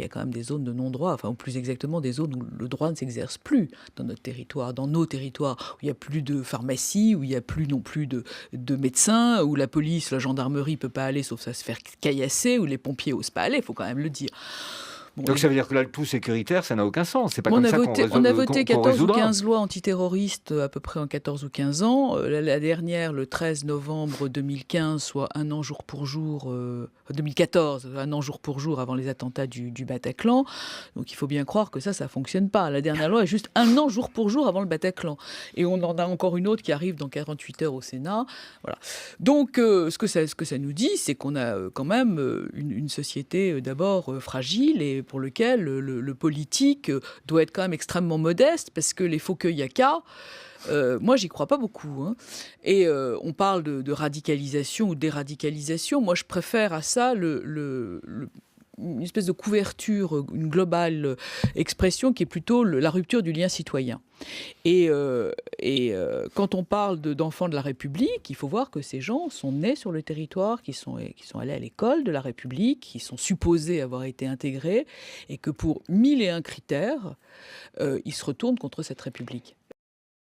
Il y a quand même des zones de non-droit, enfin, ou plus exactement des zones où le droit ne s'exerce plus dans notre territoire, dans nos territoires, où il n'y a plus de pharmacie, où il n'y a plus non plus de médecins, où la police, la gendarmerie ne peut pas aller sauf à se faire caillasser, où les pompiers n'osent pas aller, il faut quand même le dire. Bon, Donc ça veut dire que là, le tout sécuritaire, ça n'a aucun sens. C'est pas on comme a ça voté, on a voté qu'on 14 ou résoudra. 15 lois antiterroristes à peu près en 14 ou 15 ans. La dernière, le 13 novembre 2015, soit un an jour pour jour, 2014, un an jour pour jour avant les attentats du Bataclan. Donc il faut bien croire que ça fonctionne pas. La dernière loi est juste un an jour pour jour avant le Bataclan. Et on en a encore une autre qui arrive dans 48 heures au Sénat. Voilà. Donc ce que ça nous dit, c'est qu'on a quand même une société d'abord fragile et pour lequel le politique doit être quand même extrêmement modeste parce que les faux cueils à cas, moi, j'y crois pas beaucoup. Hein. Et on parle de radicalisation ou déradicalisation. Moi, je préfère à ça une espèce de couverture, une globale expression qui est plutôt la rupture du lien citoyen. Et quand on parle d'enfants de la République, il faut voir que ces gens sont nés sur le territoire, qui sont allés à l'école de la République, qui sont supposés avoir été intégrés, et que pour 1001 critères, ils se retournent contre cette République.